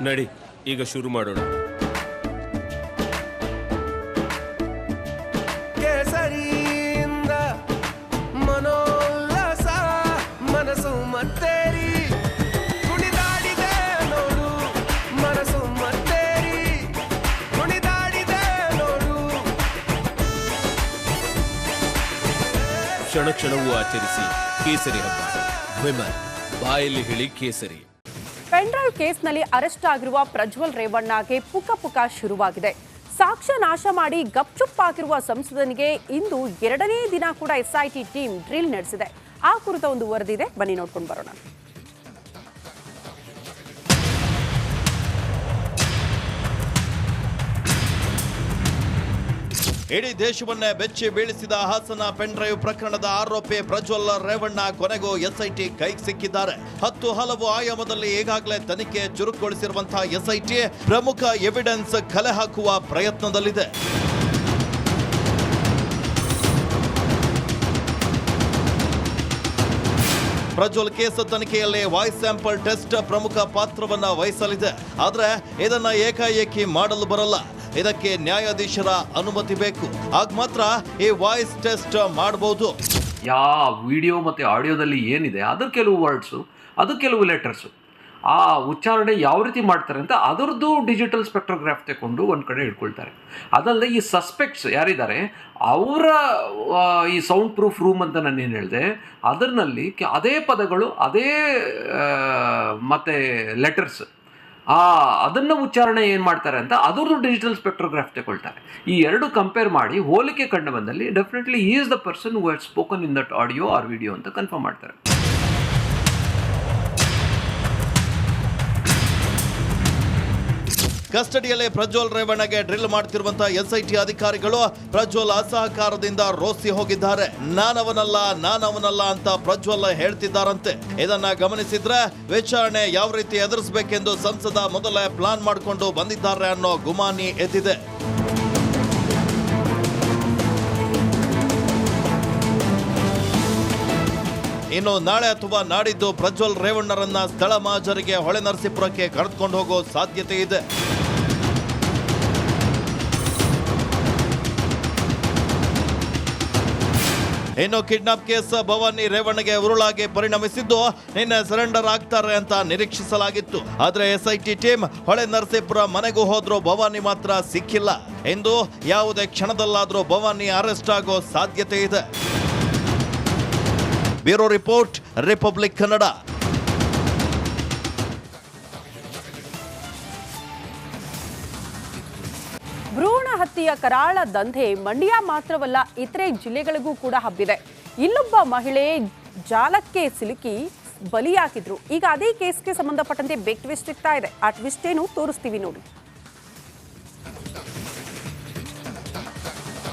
ನಡಿ ಈಗ ಶುರು ಮಾಡೋಣ. ಕೇಸರಿಯಿಂದ ಮನೋಲ್ಲಾಸ ಮನಸ್ಸು ಮತ್ತೇರಿ ಕುಣಿದಾಡಿದೆ ನೋಡು, ಮನಸ್ಸು ಮತ್ತೇರಿ ಕುಣಿದಾಡಿದೆ ನೋಡು. ಕ್ಷಣ ಕ್ಷಣವೂ ಆಚರಿಸಿ ಕೇಸರಿ ಹಬ್ಬ. ವಿಮಲ್ ಬಾಯಲ್ಲಿ ಹೇಳಿ ಕೇಸರಿ. ಪೆನ್ಡ್ರೈವ್ ಕೇಸ್ನಲ್ಲಿ ಅರೆಸ್ಟ್ ಆಗಿರುವ ಪ್ರಜ್ವಲ್ ರೇವಣ್ಣಗೆ ಪುಕ ಪುಕ ಶುರುವಾಗಿದೆ. ಸಾಕ್ಷ್ಯ ನಾಶ ಮಾಡಿ ಗಪ್ಚುಪ್ ಆಗಿರುವ ಸಂಸದನಿಗೆ ಇಂದು 2ನೇ ದಿನ ಕೂಡ ಎಸ್ಐಟಿ ಟೀಮ್ ಡ್ರಿಲ್ ನಡೆಸಿದೆ. ಆ ಕುರಿತ ಒಂದು ವರದಿ ಇದೆ, ಬನ್ನಿ ನೋಡ್ಕೊಂಡು ಬರೋಣ. ಇಡೀ ದೇಶವನ್ನೇ ಬೆಚ್ಚಿ ಬೀಳಿಸಿದ ಹಾಸನ ಪೆನ್ಡ್ರೈವ್ ಪ್ರಕರಣದ ಆರೋಪಿ ಪ್ರಜ್ವಲ್ ರೇವಣ್ಣ ಕೊನೆಗೂ ಎಸ್ಐಟಿ ಕೈಗೆ ಸಿಕ್ಕಿದ್ದಾರೆ. 10 ಹಲವು ಆಯಾಮದಲ್ಲಿ ಈಗಾಗಲೇ ತನಿಖೆ ಚುರುಕುಗೊಳಿಸಿರುವಂತಹ ಎಸ್ಐಟಿ ಪ್ರಮುಖ ಎವಿಡೆನ್ಸ್ ಕಲೆ ಹಾಕುವ ಪ್ರಯತ್ನದಲ್ಲಿದೆ. ಪ್ರಜ್ವಲ್ ಕೇಸ್ ತನಿಖೆಯಲ್ಲಿ ವಾಯ್ಸ್ ಸ್ಯಾಂಪಲ್ ಟೆಸ್ಟ್ ಪ್ರಮುಖ ಪಾತ್ರವನ್ನ ವಹಿಸಲಿದೆ. ಆದ್ರೆ ಇದನ್ನ ಏಕಾಏಕಿ ಮಾಡಲು ಬರಲ್ಲ. ಇದಕ್ಕೆ ನ್ಯಾಯಾಧೀಶರ ಅನುಮತಿ ಬೇಕು. ಆಗ ಮಾತ್ರ ಈ ವಾಯ್ಸ್ ಟೆಸ್ಟ್ ಮಾಡಬಹುದು. ಯಾವ ವಿಡಿಯೋ ಮತ್ತು ಆಡಿಯೋದಲ್ಲಿ ಏನಿದೆ ಅದರ ಕೆಲವು ವರ್ಡ್ಸು, ಅದು ಕೆಲವು ಲೆಟರ್ಸು, ಆ ಉಚ್ಚಾರಣೆ ಯಾವ ರೀತಿ ಮಾಡ್ತಾರೆ ಅಂತ ಅದರದ್ದು ಡಿಜಿಟಲ್ ಸ್ಪೆಕ್ಟ್ರೋಗ್ರಾಫ್ ತಗೊಂಡು ಒಂದು ಕಡೆ ಇಟ್ಕೊಳ್ತಾರೆ. ಅದಲ್ಲದೆ ಈ ಸಸ್ಪೆಕ್ಟ್ಸ್ ಯಾರಿದ್ದಾರೆ ಅವರ ಈ ಸೌಂಡ್ ಪ್ರೂಫ್ ರೂಮ್ ಅಂತ ನಾನು ಏನು ಹೇಳಿದೆ, ಅದರಲ್ಲಿ ಅದೇ ಪದಗಳು, ಅದೇ ಮತ್ತು ಲೆಟರ್ಸ್, ಅದನ್ನು ಉಚ್ಚಾರಣೆ ಏನು ಮಾಡ್ತಾರೆ ಅಂತ ಅದರದ್ದು ಡಿಜಿಟಲ್ ಸ್ಪೆಕ್ಟ್ರೋಗ್ರಾಫ್ ತಗೊಳ್ತಾರೆ. ಈ ಎರಡು ಕಂಪೇರ್ ಮಾಡಿ ಹೋಲಿಕೆ ಕಂಡು ಬಂದಲ್ಲಿ definitely is the person who had spoken in that audio or video ಅಂತ ಕನ್ಫರ್ಮ್ ಮಾಡ್ತಾರೆ. ಕಸ್ಟಡಿಯಲ್ಲೇ ಪ್ರಜ್ವಲ್ ರೇವಣ್ಣಗೆ ಡ್ರಿಲ್ ಮಾಡ್ತಿರುವಂತಹ ಎಸ್ಐಟಿ ಅಧಿಕಾರಿಗಳು ಪ್ರಜ್ವಲ್ ಅಸಹಕಾರದಿಂದ ರೋಸಿ ಹೋಗಿದ್ದಾರೆ. ನಾನವನಲ್ಲ ಅಂತ ಪ್ರಜ್ವಲ್ ಹೇಳ್ತಿದ್ದಾರಂತೆ. ಇದನ್ನ ಗಮನಿಸಿದ್ರೆ ವಿಚಾರಣೆ ಯಾವ ರೀತಿ ಎದುರಿಸಬೇಕೆಂದು ಸಂಸದ ಮೊದಲೇ ಪ್ಲಾನ್ ಮಾಡಿಕೊಂಡು ಬಂದಿದ್ದಾರೆ ಅನ್ನೋ ಗುಮಾನಿ ಎದ್ದಿದೆ. ಇನ್ನು ನಾಳೆ ಅಥವಾ ನಾಡಿದ್ದು ಪ್ರಜ್ವಲ್ ರೇವಣ್ಣರನ್ನ ಸ್ಥಳ ಮಹಾಜರಿಗೆ ಹೊಳೆನರಸೀಪುರಕ್ಕೆ ಕರೆದುಕೊಂಡು ಹೋಗೋ ಸಾಧ್ಯತೆ ಇದೆ. ಇನ್ನು ಕಿಡ್ನಾಪ್ ಕೇಸ್ ಭವಾನಿ ರೇವಣ್ಣಗೆ ಉರುಳಾಗಿ ಪರಿಣಮಿಸಿದ್ದು ನಿನ್ನೆ ಸರೆಂಡರ್ ಆಗ್ತಾರೆ ಅಂತ ನಿರೀಕ್ಷಿಸಲಾಗಿತ್ತು. ಆದ್ರೆ ಎಸ್ಐಟಿ ಟೀಮ್ ಹೊಳೆ ನರಸೀಪುರ ಮನೆಗೂ ಹೋದ್ರೂ ಭವಾನಿ ಮಾತ್ರ ಸಿಕ್ಕಿಲ್ಲ. ಎಂದು ಯಾವುದೇ ಕ್ಷಣದಲ್ಲಾದ್ರೂ ಭವಾನಿ ಅರೆಸ್ಟ್ ಆಗೋ ಸಾಧ್ಯತೆ ಇದೆ. Bureau report, republic Kannada. ಭ್ರೂಣ ಹತ್ಯೆಯ ಕರಾಳ ದಂಧೆ ಮಂಡ್ಯ ಮಾತ್ರವಲ್ಲ, ಇತರೆ ಜಿಲ್ಲೆಗಳಿಗೂ ಕೂಡ ಹಬ್ಬಿದೆ. ಇಲ್ಲೊಬ್ಬ ಮಹಿಳೆ ಜಾಲಕ್ಕೆ ಸಿಲುಕಿ ಬಲಿಯಾಗಿದ್ರು. ಈಗ ಅದೇ ಕೇಸ್ಗೆ ಸಂಬಂಧಪಟ್ಟಂತೆ ಬಿಗ್ ಟ್ವಿಸ್ಟ್ ಸಿಗ್ತಾ ಇದೆ. ಆ ಟ್ವಿಸ್ಟ್ ಏನು ತೋರಿಸ್ತೀವಿ ನೋಡಿ.